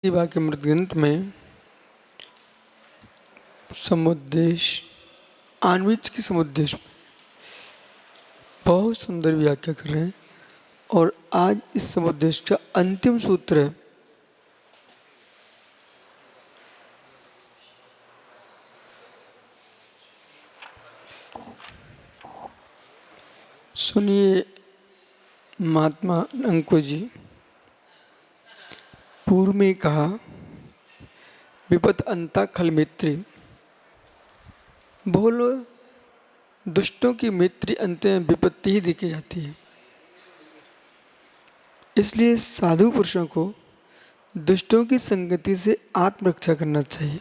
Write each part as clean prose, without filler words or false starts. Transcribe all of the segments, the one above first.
वाक्यामृत ग्रंथ में समुद्देश आन्वीच के समुद्देश में बहुत सुंदर व्याख्या कर रहे हैं। और आज इस समुद्देश का अंतिम सूत्र है। सुनिए महात्मा अंकुश जी। पूर्व में कहा विपत अंता खल मित्री, बोलो दुष्टों की मित्री अंत में विपत्ति ही देखी जाती है। इसलिए साधु पुरुषों को दुष्टों की संगति से आत्मरक्षा करना चाहिए।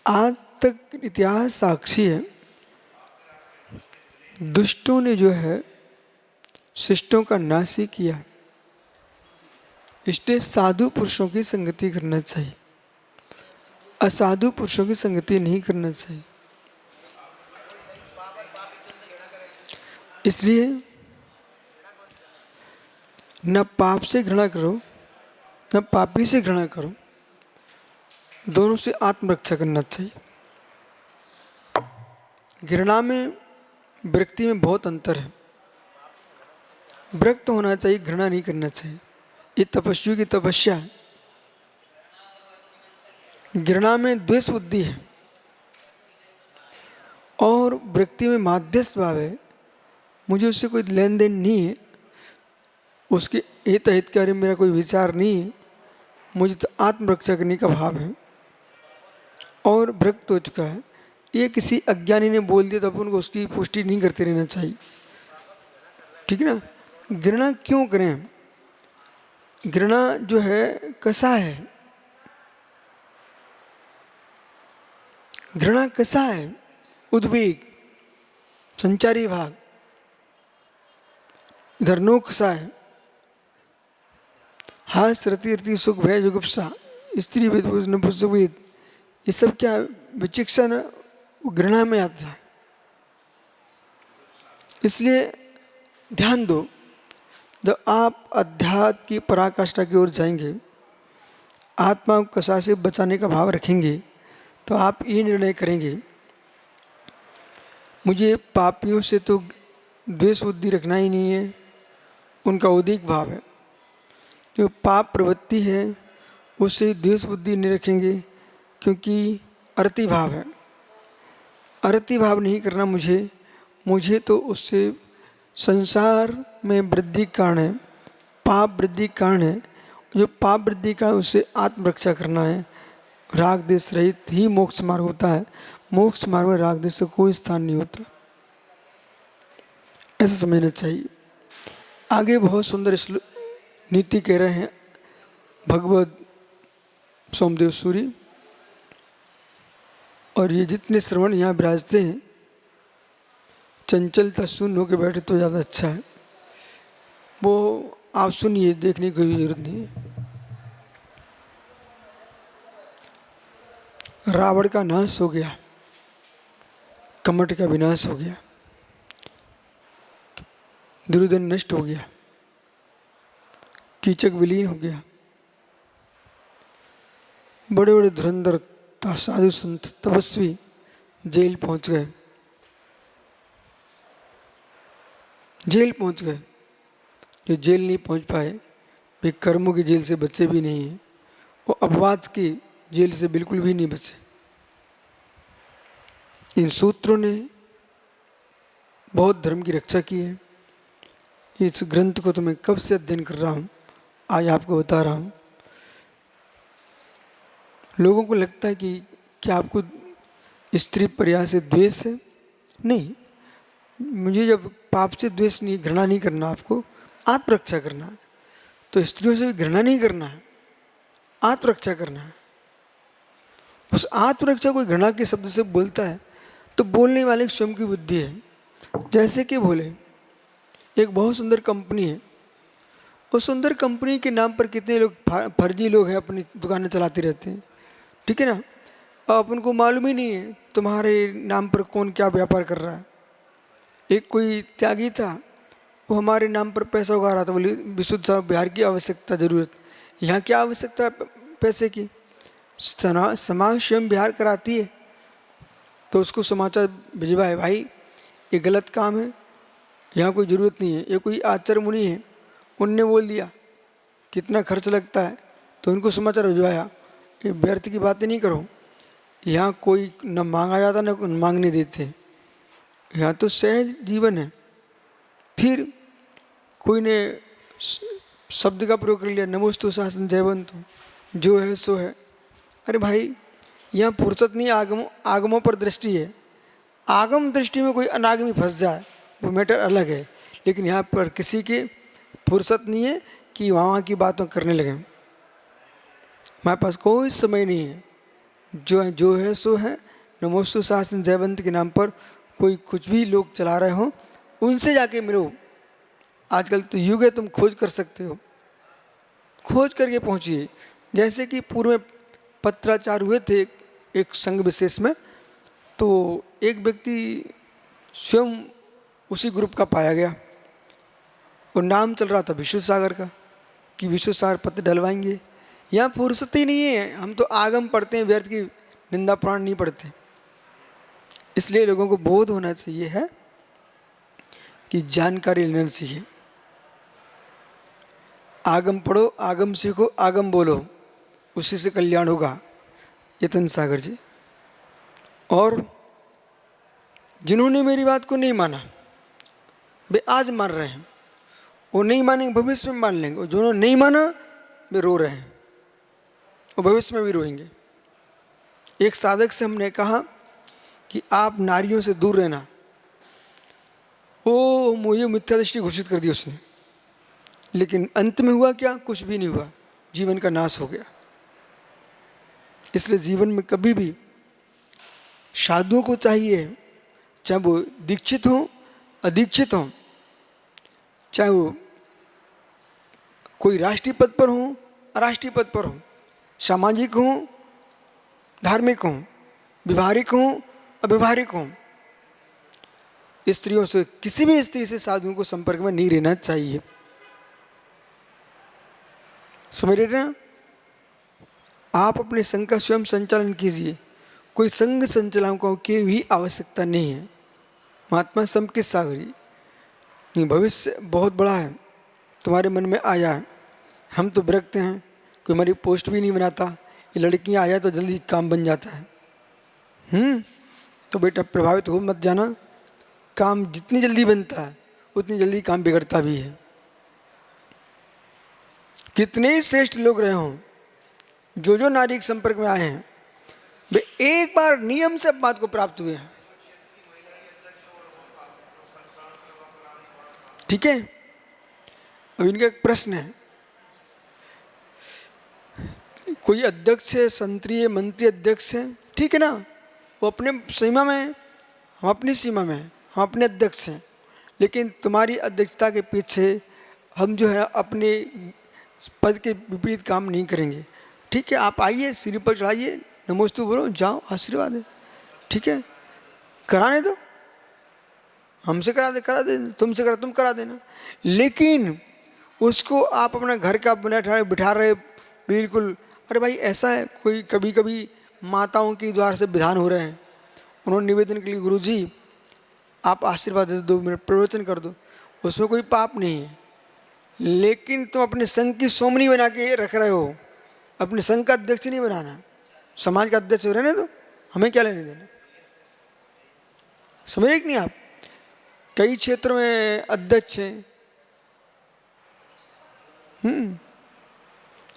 आज तक इतिहास साक्षी है, दुष्टों ने जो है शिष्टों का नाश ही किया। इसलिए साधु पुरुषों की संगति करना चाहिए, असाधु पुरुषों की संगति नहीं करना चाहिए। इसलिए न पाप से घृणा करो न पापी से घृणा करो, दोनों से आत्मरक्षा करना चाहिए। घृणा में विरक्ति में बहुत अंतर है। विरक्त होना चाहिए, घृणा नहीं करना चाहिए। ये तपस्वी की तपस्या है। घृणा में द्वेष बुद्धि है और विरक्ति में माध्यस्थ भाव है। मुझे उससे कोई लेन देन नहीं है, उसके हित हितकारी मेरा कोई विचार नहीं है, मुझे तो आत्मरक्षा करने का भाव है और विरक्त हो चुका है। ये किसी अज्ञानी ने बोल दिया तो अपन को उसकी पुष्टि नहीं करते रहना चाहिए, ठीक है ना। घृणा क्यों करें? घृणा जो है कसा है, घृणा कसा है? उद्वेग, संचारी भाग। इधर नो कसा है, हास रति रति सुख भय जुगुप्सा, स्त्री वेद नपुंसक वेद, ये सब क्या विचिक्षा न घृणा में आता है। इसलिए ध्यान दो, जब आप अध्यात्म की पराकाष्ठा की ओर जाएंगे, आत्मा को कसा से बचाने का भाव रखेंगे, तो आप ये निर्णय करेंगे मुझे पापियों से तो द्वेष बुद्धि रखना ही नहीं है। उनका उदिक भाव है, जो पाप प्रवृत्ति है उससे द्वेष बुद्धि नहीं रखेंगे, क्योंकि अरति भाव है। अरति भाव नहीं करना मुझे तो उससे संसार में वृद्धि कारण है, पाप वृद्धि कारण है। जो पाप वृद्धि कारण उससे आत्मरक्षा करना है। राग देश रहित ही मोक्ष मार्ग होता है। मोक्ष मार्ग में राग देश का कोई स्थान नहीं होता, ऐसा समझना चाहिए। आगे बहुत सुंदर नीति कह रहे हैं भगवत सोमदेव सूरी। और ये जितने श्रवण यहाँ विराजते हैं, चंचलता शून्य होकर बैठे तो ज़्यादा अच्छा है। वो आप सुनिए, देखने की कोई जरूरत नहीं है। रावण का नाश हो गया, कमट का विनाश हो गया, दुर्योधन नष्ट हो गया, कीचक विलीन हो गया, बड़े बड़े धुरंधर साधु संत तपस्वी जेल पहुंच गए, जेल पहुंच गए। जो जेल नहीं पहुंच पाए वे कर्मों की जेल से बचे भी नहीं हैं, वो अपवाद की जेल से बिल्कुल भी नहीं बचे। इन सूत्रों ने बहुत धर्म की रक्षा की है। इस ग्रंथ को तो मैं कब से अध्ययन कर रहा हूँ, आज आपको बता रहा हूँ। लोगों को लगता है कि क्या आपको स्त्री पर्याय से द्वेष है? नहीं, मुझे जब पाप से द्वेष नहीं, घृणा नहीं करना, आपको आत्मरक्षा करना है। तो स्त्रियों से भी घृणा नहीं करना है, आत्मरक्षा करना है। उस आत्मरक्षा कोई घृणा के शब्द से बोलता है तो बोलने वाले की स्वयं की बुद्धि है। जैसे कि बोले एक बहुत सुंदर कंपनी है, उस सुंदर कंपनी के नाम पर कितने लोग फर्जी लोग हैं अपनी दुकानें चलाते रहते हैं, ठीक है ना। और अपन को मालूम ही नहीं है तुम्हारे नाम पर कौन क्या व्यापार कर रहा है। एक कोई त्यागी था, वो हमारे नाम पर पैसा उगा रहा था, बोले विशुद्ध साहब बिहार की आवश्यकता जरूरत, यहाँ क्या आवश्यकता है पैसे की? समाज स्वयं विहार कराती है तो उसको समाचार भिजवाए, भाई ये गलत काम है, यहाँ कोई ज़रूरत नहीं है। ये कोई आचार्य मुनि है, उनने बोल दिया कितना खर्च लगता है तो उनको समाचार भिजवाया। ये व्यर्थ की बातें नहीं करो। यहाँ कोई न मांगा जाता न मांगने देते, यहाँ तो सहज जीवन है। फिर कोई ने शब्द का प्रयोग कर लिया, नमोस्तु शासन जयवंतु, जो है सो है। अरे भाई यहाँ फुर्सत नहीं, आगमों पर दृष्टि है। आगम दृष्टि में कोई अनागमी फंस जाए वो मैटर अलग है, लेकिन यहाँ पर किसी के फुर्सत नहीं है कि वहाँ की बातों करने लगे। हमारे पास कोई समय नहीं है। जो है सो है, नमोस्तु शासन जयवंत के नाम पर कोई कुछ भी लोग चला रहे हो, उनसे जाके मिलो। आजकल तो युग है, तुम खोज कर सकते हो, खोज करके पहुँचिए। जैसे कि पूर्व में पत्राचार हुए थे एक संघ विशेष में, तो एक व्यक्ति स्वयं उसी ग्रुप का पाया गया और नाम चल रहा था विश्व सागर का कि विश्व सागर पत्र डलवाएंगे। यहाँ फुर्सत ही नहीं है, हम तो आगम पढ़ते हैं, व्यर्थ की निंदा पुराण नहीं पढ़ते। इसलिए लोगों को बोध होना चाहिए है कि जानकारी लेना चाहिए। आगम पढ़ो, आगम सीखो, आगम बोलो, उसी से कल्याण होगा। यतन सागर जी। और जिन्होंने मेरी बात को नहीं माना वे आज मान रहे हैं, वो नहीं मानेंगे भविष्य में मान लेंगे, और जिन्होंने नहीं माना वे रो रहे हैं, वो भविष्य में भी रोएंगे। एक साधक से हमने कहा कि आप नारियों से दूर रहना, वो मुझे मिथ्या दृष्टि घोषित कर दी उसने। लेकिन अंत में हुआ क्या? कुछ भी नहीं हुआ, जीवन का नाश हो गया। इसलिए जीवन में कभी भी साधुओं को चाहिए, चाहे वो दीक्षित हो अदीक्षित हो, चाहे वो कोई राष्ट्रीय पद पर हो अराष्ट्रीय पद पर हो, सामाजिक हो धार्मिक हो, व्यवहारिक हो अव्यवहारिक हो, स्त्रियों से, किसी भी स्त्री से साधुओं को संपर्क में नहीं रहना चाहिए। समझ रहे ना? आप अपने संघ का स्वयं संचालन कीजिए, कोई संघ संचालकों की भी आवश्यकता नहीं है। महात्मा समकित सागर जी, भविष्य बहुत बड़ा है, तुम्हारे मन में आया है। हम तो विरक्त हैं, कोई हमारी पोस्ट भी नहीं बनाता, ये लड़कियां आ जाए तो जल्दी काम बन जाता है। तो बेटा प्रभावित हो मत जाना, काम जितनी जल्दी बनता है उतनी जल्दी काम बिगड़ता भी है। कितने ही श्रेष्ठ लोग रहे हों, जो नारी के संपर्क में आए हैं वे एक बार नियम से बात को प्राप्त हुए हैं। ठीक है, अब इनका एक प्रश्न है, कोई अध्यक्ष है, संत्रीय मंत्री अध्यक्ष है, ठीक है ना, वो अपने सीमा में, हम अपनी सीमा में, हम अपने अध्यक्ष हैं, लेकिन तुम्हारी अध्यक्षता के पीछे हम जो है अपने पद के विपरीत काम नहीं करेंगे। ठीक है, आप आइए, सिर पर चढ़ाइए, नमोस्तु बोलो, जाओ, आशीर्वाद है। ठीक है, कराने दो, हमसे करा दे, तुमसे करा तुम करा देना, लेकिन उसको आप अपना घर का बिठा रहे बिल्कुल। अरे भाई ऐसा है, कोई कभी कभी माताओं के द्वार से विधान हो रहे हैं, उन्होंने निवेदन के लिए, गुरुजी आप आशीर्वाद दे दो, मेरा प्रवचन कर दो, उसमें कोई पाप नहीं है, लेकिन तुम अपने संघ की सोमनी बना के रख रहे हो, अपने संघ का अध्यक्ष नहीं बनाना, समाज का अध्यक्ष रहने दो, हमें क्या लेने देना। समझ रहे कि नहीं आप? कई क्षेत्रों में अध्यक्ष हैं,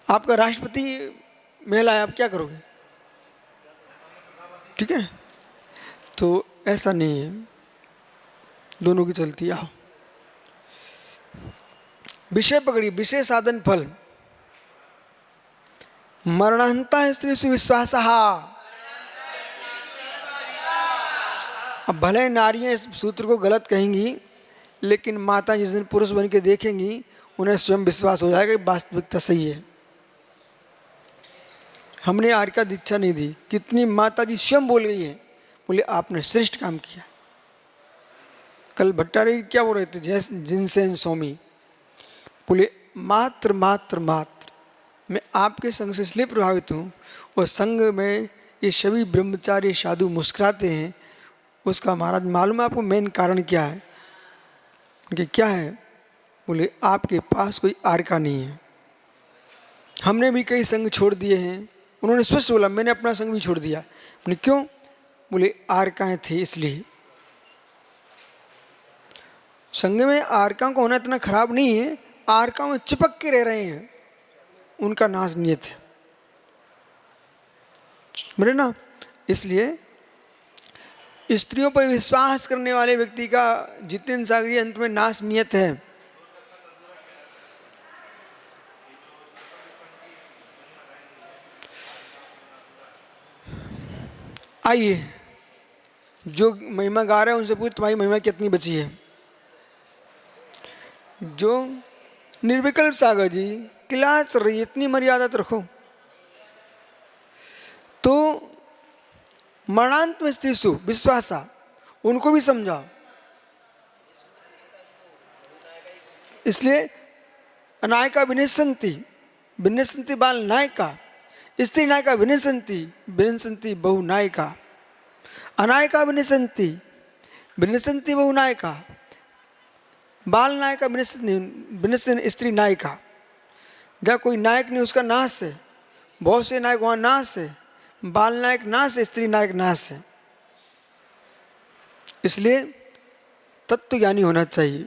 आपका राष्ट्रपति महिला है, आप क्या करोगे? ठीक है, तो ऐसा नहीं है, दोनों की चलती। आओ विषय पकड़ी, विषय साधन फल, मरणहंता है स्त्री सुविश्वास। अब भले नारियां इस सूत्र को गलत कहेंगी, लेकिन माता जिस दिन पुरुष बन के देखेंगी उन्हें स्वयं विश्वास हो जाएगा कि वास्तविकता सही है। हमने आर्य का दीक्षा नहीं दी, कितनी माता जी स्वयं बोल गई है, बोले आपने श्रेष्ठ काम किया। कल भट्टारी क्या बोल रहे थे, जिनसे स्वामी बोले मात्र मात्र मात्र मैं आपके संग से इसलिए प्रभावित हूँ, और संग में ये सभी ब्रह्मचारी साधु मुस्कुराते हैं, उसका महाराज मालूम है आपको मेन कारण क्या है? कि क्या है? बोले आपके पास कोई आर्का नहीं है। हमने भी कई संग छोड़ दिए हैं। उन्होंने स्पष्ट बोला मैंने अपना संग भी छोड़ दिया। बोले क्यों? बोले आर्काएं थी इसलिए। संग में आर्काओं का होना इतना खराब नहीं है, आर्काओं में चिपक के रह रहे हैं, उनका नाश नियत है मेरे ना। इसलिए स्त्रियों पर विश्वास करने वाले व्यक्ति का जितेंद्र सागरी अंत में नाश नियत है। आइए जो महिमा गा रहे हैं उनसे पूछ तुम्हारी महिमा कितनी बची है। जो निर्विकल्प सागर जी क्लास चल रही है, इतनी मर्यादा तो रखो। तो मरणांत में स्त्रीसु विश्वासा, उनको भी समझाओ। इसलिए अनायका विनिसंति, विनिसंति बाल नायका, स्त्री नायका विनिसंति, विनिसंति बहु नायका, अनायका विनिसंति, विनिसंति बहु नायका, बाल नायका विनिसंति, विनिसंति स्त्री नायका। जब कोई नायक नहीं उसका नाश है, बहुत से नायक वहाँ नाश है, बाल नायक नाश है, स्त्री नायक नाश है। इसलिए तत्व ज्ञानी होना चाहिए।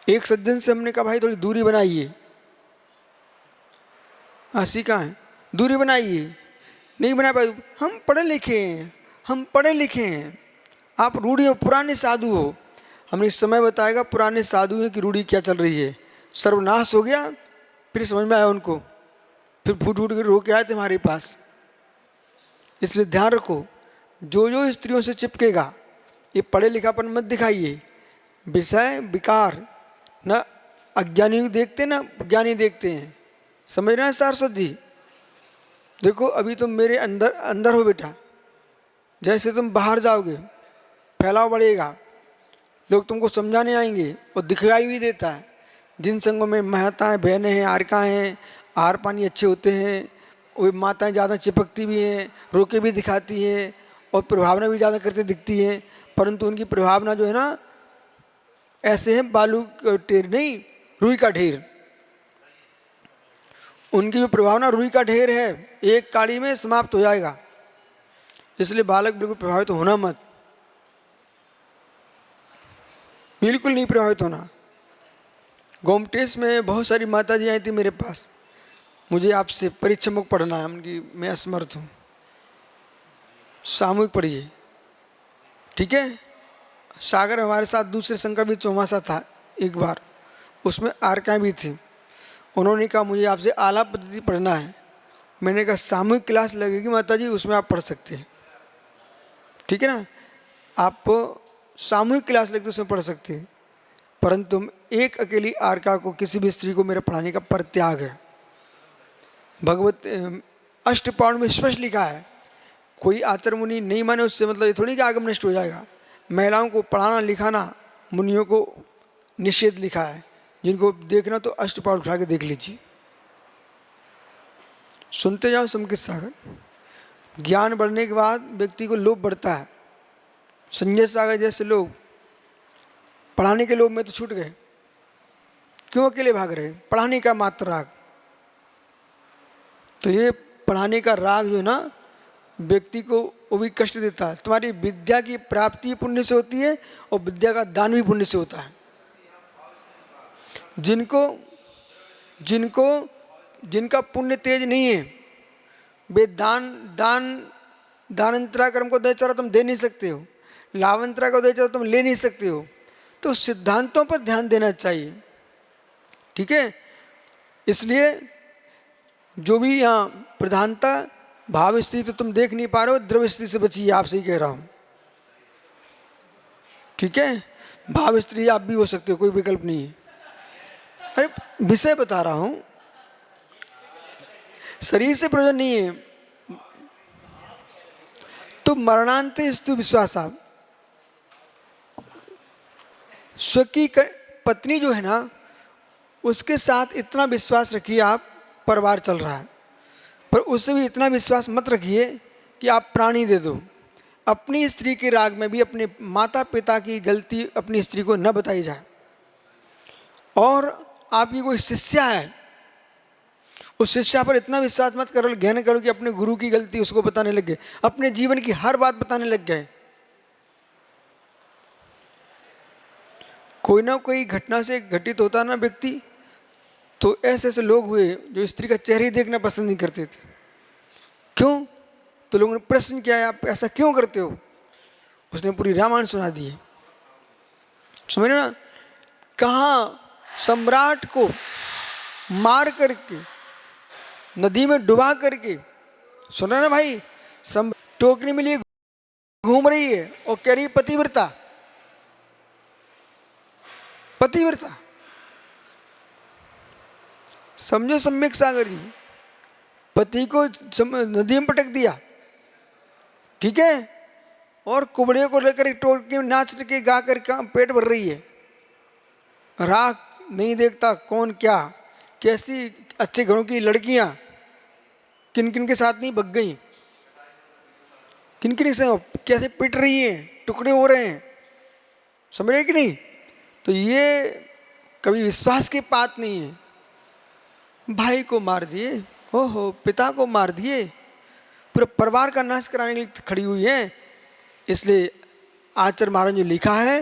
एक सज्जन से हमने कहा भाई थोड़ी दूरी बनाइए। हंसी कहाँ है? दूरी बनाइए, नहीं बना पाए। हम पढ़े लिखे हैं, हम पढ़े लिखे हैं, आप रूढ़ी हो, पुराने साधु हो। हमने इस समय बताएगा पुराने साधु हैं कि रूढ़ी क्या चल रही है। सर्वनाश हो गया, फिर समझ में आया उनको, फिर फूट फूट कर रो के आए थे हमारे पास। इसलिए ध्यान रखो, जो जो स्त्रियों से चिपकेगा, ये पढ़े लिखापन मत दिखाइए। विषय विकार न अज्ञानी देखते ना ज्ञानी देखते हैं। समझ रहे हैं सारस्वत जी? देखो अभी तुम मेरे अंदर अंदर हो बेटा, जैसे तुम बाहर जाओगे फैलाव बढ़ेगा, लोग तुमको समझाने आएंगे और दिखाई भी देता है। जिन संगों में महताएं बहनें हैं, आर्काएँ हैं, आहार पानी अच्छे होते हैं, वो माताएं ज़्यादा चिपकती भी हैं, रोके भी दिखाती हैं और प्रभावना भी ज़्यादा करते दिखती हैं। परंतु उनकी प्रभावना जो है ना ऐसे है बालू का ढेर नहीं, रुई का ढेर। उनकी जो प्रभावना रुई का ढेर है, एक काड़ी में समाप्त हो जाएगा। इसलिए बालक बिल्कुल प्रभावित होना मत, बिल्कुल नहीं प्रभावित होना। गोमटेश में बहुत सारी माता जी आई थी मेरे पास, मुझे आपसे परीक्षा मुख पढ़ना है, उनकी मैं असमर्थ हूँ, सामूहिक पढ़िए, ठीक है। सागर हमारे साथ दूसरे संघ का भी चौमासा था एक बार, उसमें आर्काएँ भी थी। उन्होंने कहा मुझे आपसे आलाप पद्धति पढ़ना है। मैंने कहा सामूहिक क्लास लगेगी माता जी, उसमें आप पढ़ सकते हैं, ठीक है ना। आप सामूहिक क्लास लगते उसमें पढ़ सकते हैं, परंतु एक अकेली आर्का को, किसी भी स्त्री को मेरा पढ़ाने का परित्याग है। भगवत अष्टपाण में स्पष्ट लिखा है, कोई आचार्य मुनि नहीं माने उससे मतलब ये थोड़ी कि आगम नष्ट हो जाएगा। महिलाओं को पढ़ाना लिखाना मुनियों को निषेध लिखा है। जिनको देखना तो अष्टपाठ उठा के देख लीजिए, सुनते जाओ समकित सागर। ज्ञान बढ़ने के बाद व्यक्ति को लोभ बढ़ता है। संजय सागर जैसे लोग पढ़ाने के लोभ में तो छूट गए, क्यों अकेले भाग रहे? पढ़ाने का मात्र राग। तो ये पढ़ाने का राग जो है ना व्यक्ति को वो भी कष्ट देता है। तुम्हारी विद्या की प्राप्ति पुण्य से होती है और विद्या का दान भी पुण्य से होता है। जिनका पुण्य तेज नहीं है, वे दानंतरा कर्म को उदयचरा तुम दे नहीं सकते हो, लाभंतरा का उदयचरा तुम ले नहीं सकते हो। तो सिद्धांतों पर ध्यान देना चाहिए, ठीक है। इसलिए जो भी यहाँ प्रधानता भाव स्थिति तो तुम देख नहीं पा रहे हो, द्रव्य स्थिति से बचिए, आपसे ही कह रहा हूँ, ठीक है। भाव स्त्री आप भी हो सकते हो, कोई विकल्प नहीं है। अरे विषय बता रहा हूँ, शरीर से प्रयोजन नहीं है। तो मरणांत स्तु विश्वासा, स्व की पत्नी जो है ना उसके साथ इतना विश्वास रखिए आप परिवार चल रहा है, पर उससे भी इतना विश्वास मत रखिए कि आप प्राणी दे दो। अपनी स्त्री के राग में भी अपने माता पिता की गलती अपनी स्त्री को न बताई जाए। और आपकी कोई शिष्या है, उस शिष्या पर इतना विश्वास मत करो, गहन करो कि अपने गुरु की गलती उसको बताने लग गए, अपने जीवन की हर बात बताने लग गए। कोई ना कोई घटना से घटित होता ना व्यक्ति, तो ऐसे ऐसे लोग हुए जो स्त्री का चेहरा ही देखना पसंद नहीं करते थे। क्यों? तो लोगों ने प्रश्न किया, आप ऐसा क्यों करते हो? उसने पूरी रामायण सुना दी है। समझ रहे ना, कहाँ सम्राट को मार करके नदी में डुबा करके, सुना ना भाई, टोकरी में लिए घूम रही है और कह रही पतिव्रता पतिव्रता। समझो सम्यक सागरी, पति को नदी में पटक दिया, ठीक है, और कुबड़े को लेकर टोकरी में नाच के गा कर पेट भर रही है। राख नहीं देखता कौन क्या, कैसी अच्छे घरों की लड़कियां किन किन के साथ नहीं भग गई, किन किन से कैसे पिट रही हैं, टुकड़े हो रहे हैं। समझ रहे कि नहीं? तो ये कभी विश्वास की बात नहीं है। भाई को मार दिए, ओहो, पिता को मार दिए, पूरे परिवार का नाश कराने के लिए खड़ी हुई है। इसलिए आचार्य महाराज ने लिखा है,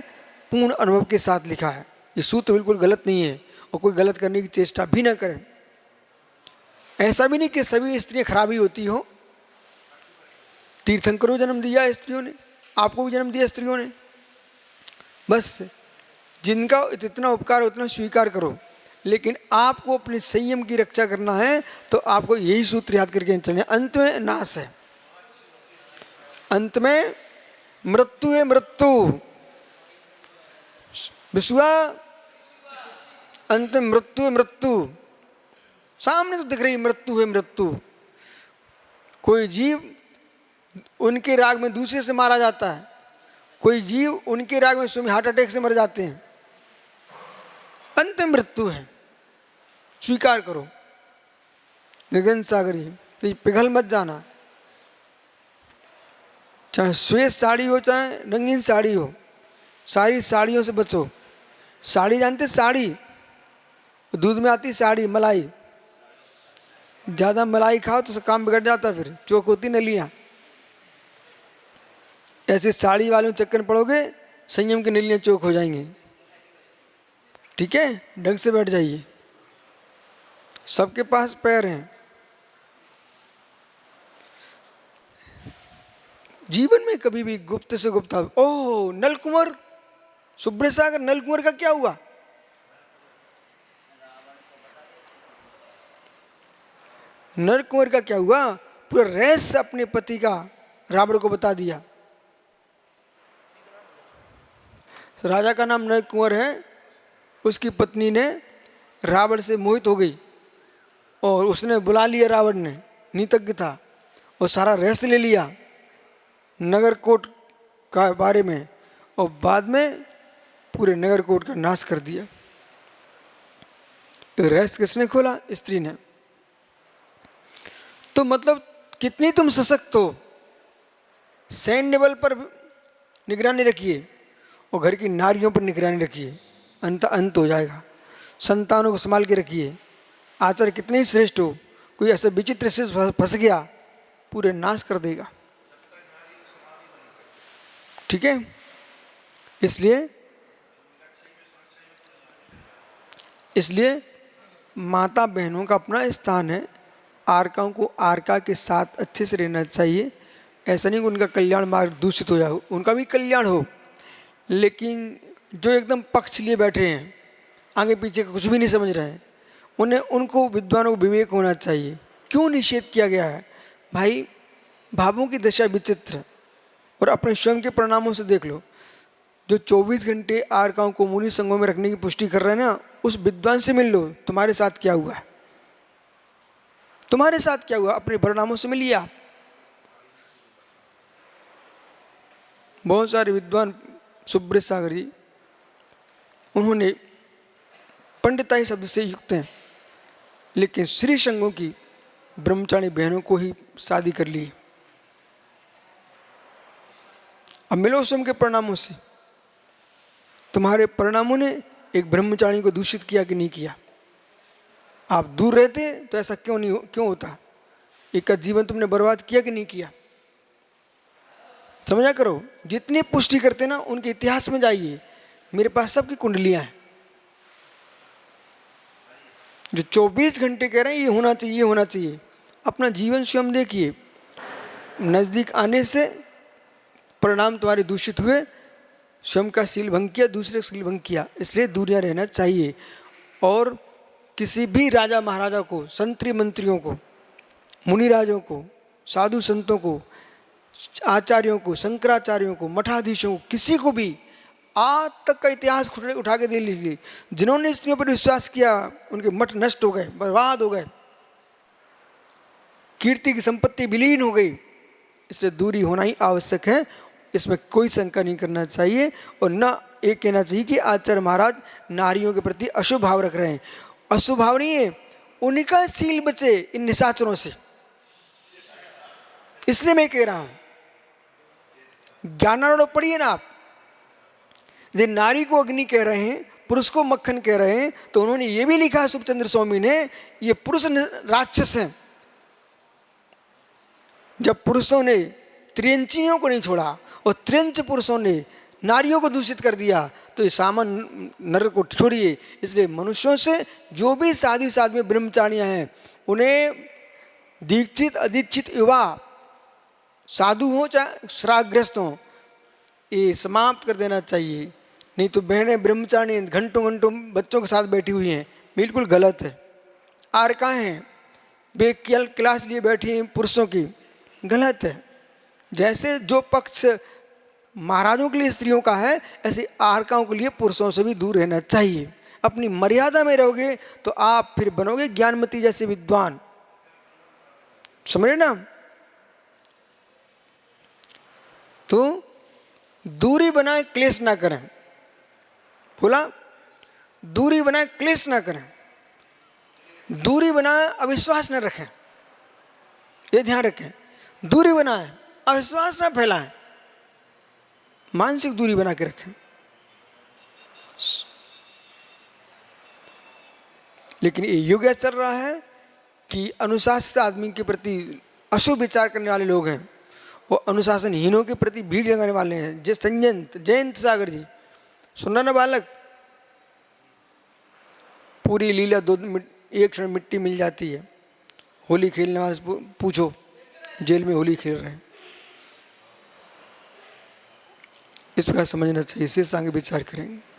पूर्ण अनुभव के साथ लिखा है। ये सूत्र बिल्कुल गलत नहीं है और कोई गलत करने की चेष्टा भी ना करें। ऐसा भी नहीं कि सभी स्त्रियां खराब ही होती हो। तीर्थंकरों जन्म दिया स्त्रियों ने, आपको भी जन्म दिया स्त्रियों ने। बस जिनका जितना उपकार है उतना स्वीकार करो, लेकिन आपको अपने संयम की रक्षा करना है तो आपको यही सूत्र याद करके चलना है। अंत में नाश है, अंत में मृत्यु है, मृत्यु विश्वा, अंत में मृत्यु है, मृत्यु सामने तो दिख रही मृत्यु है, मृत्यु। कोई जीव उनके राग में दूसरे से मारा जाता है, कोई जीव उनके राग में स्वयं हार्ट अटैक से मर जाते हैं। अंतिम मृत्यु है, स्वीकार करो। गगन सागरी, तो पिघल मत जाना। चाहे श्वेत साड़ी हो चाहे रंगीन साड़ी हो, सारी साड़ियों से बचो। साड़ी जानते, साड़ी दूध में आती साड़ी, मलाई। ज़्यादा मलाई खाओ तो काम बिगड़ जाता, फिर चोक होती नलियाँ। ऐसे साड़ी वालों चक्कर में पड़ोगे, संयम की नलियाँ चोक हो जाएंगी। ठीक है, ढंग से बैठ जाइए। सबके पास पैर हैं। जीवन में कभी भी गुप्त से गुप्त, ओह नलकुंवर, सुब्रत सागर नलकुंवर का क्या हुआ? नलकुंवर का क्या हुआ? पूरा रहस्य अपने पति का रावण को बता दिया। राजा का नाम नलकुंवर है, उसकी पत्नी ने रावण से मोहित हो गई और उसने बुला लिया, रावण ने, नीतज्ञ था, और सारा रहस्य ले लिया नगरकोट का बारे में, और बाद में पूरे नगरकोट का नाश कर दिया। रहस्य किसने खोला? स्त्री ने। तो मतलब कितनी तुम सशक्त हो। सैन्य बल पर निगरानी रखिए और घर की नारियों पर निगरानी रखिए, अंत हो जाएगा। संतानों को संभाल के रखिए। आचार्य कितने ही श्रेष्ठ हो, कोई ऐसा विचित्र से फंस गया, पूरे नाश कर देगा। ठीक है, इसलिए माता बहनों का अपना स्थान है। आर्काओं को आर्का के साथ अच्छे से रहना चाहिए। ऐसा नहीं कि उनका कल्याण मार्ग दूषित हो जाए, उनका भी कल्याण हो, लेकिन जो एकदम पक्ष लिए बैठे हैं, आगे पीछे का कुछ भी नहीं समझ रहे हैं, उनको विद्वानों को विवेक होना चाहिए। क्यों निषेध किया गया है? भाई भावों की दशा विचित्र, और अपने स्वयं के परिणामों से देख लो। जो 24 घंटे आर्काओं को मुनि संघों में रखने की पुष्टि कर रहे हैं ना, उस विद्वान से मिल लो, तुम्हारे साथ क्या हुआ है, तुम्हारे साथ क्या हुआ, अपने परिणामों से मिलिए आप। बहुत सारे विद्वान, सुब्रत सागर जी, उन्होंने पंडिताई शब्द से युक्त हैं, लेकिन श्री संघों की ब्रह्मचारी बहनों को ही शादी कर ली। अब मिलो स्वयं के परिणामों से, तुम्हारे परिणामों ने एक ब्रह्मचारी को दूषित किया कि नहीं किया? आप दूर रहते तो ऐसा क्यों होता? एक का जीवन तुमने बर्बाद किया कि नहीं किया? समझा करो, जितनी पुष्टि करते ना उनके इतिहास में जाइए, मेरे पास सबकी कुंडलियां हैं। जो 24 घंटे कह रहे हैं ये होना चाहिए, ये होना चाहिए, अपना जीवन स्वयं देखिए। नजदीक आने से परिणाम तुम्हारे दूषित हुए, स्वयं का शील भंग किया, दूसरे का शील भंग किया, इसलिए दूरियां रहना चाहिए। और किसी भी राजा महाराजा को, संतरी मंत्रियों को, मुनिराजों को, साधु संतों को, आचार्यों को, शंकराचार्यों को, मठाधीशों को, किसी को भी आज तक का इतिहास उठा के दे लीजिए, जिन्होंने स्त्रियों पर विश्वास किया उनके मठ नष्ट हो गए, बर्बाद हो गए, कीर्ति की संपत्ति विलीन हो गई। इससे दूरी होना ही आवश्यक है, इसमें कोई शंका नहीं करना चाहिए। और न ये कहना चाहिए कि आचार्य महाराज नारियों के प्रति अशुभ भाव रख रहे हैं। अशुभ भाव नहीं है, उनका शील बचे इन निशाचरों से, इसलिए मैं कह रहा हूं। ज्ञानारूढ़ पढ़िए ना आप, ये नारी को अग्नि कह रहे हैं, पुरुष को मक्खन कह रहे हैं, तो उन्होंने ये भी लिखा सुखचंद्र स्वामी ने, ये पुरुष राक्षस हैं। जब पुरुषों ने त्रियंचियों को नहीं छोड़ा और त्रियंच पुरुषों ने नारियों को दूषित कर दिया, तो ये सामान्य नर को छोड़िए। इसलिए मनुष्यों से जो भी साधी साध्वी ब्रह्मचारियां हैं, उन्हें दीक्षित अदीक्षित युवा, साधु हो चाहे श्राग्रस्त हो, ये समाप्त कर देना चाहिए। नहीं तो बहनें ब्रह्मचारी घंटों घंटों बच्चों के साथ बैठी हुई हैं, बिल्कुल गलत है। आरका हैं, वे क्लास लिए बैठी हैं पुरुषों की, गलत है। जैसे जो पक्ष महाराजों के लिए स्त्रियों का है, ऐसे आरकाओं के लिए पुरुषों से भी दूर रहना चाहिए। अपनी मर्यादा में रहोगे तो आप फिर बनोगे ज्ञानमती जैसे विद्वान, समझ रहे ना? तो दूरी बनाए क्लेश ना करें, बोला दूरी बनाए क्लेश ना करें, दूरी बनाए अविश्वास ना रखें, ये ध्यान रखें। दूरी बनाए अविश्वास ना फैलाएं, मानसिक दूरी बना के रखें। लेकिन ये युग चल रहा है कि अनुशासित आदमी के प्रति अशुभ विचार करने वाले लोग हैं, वो अनुशासनहीनों के प्रति भीड़ लगाने वाले हैं। जिस जयंत सागर जी, सुनना ना बालक, पूरी लीला एक क्षण मिट्टी मिल जाती है। होली खेलने वाले से पूछो, जेल में होली खेल रहे हैं। इस प्रकार समझना चाहिए, इससे आगे विचार करेंगे।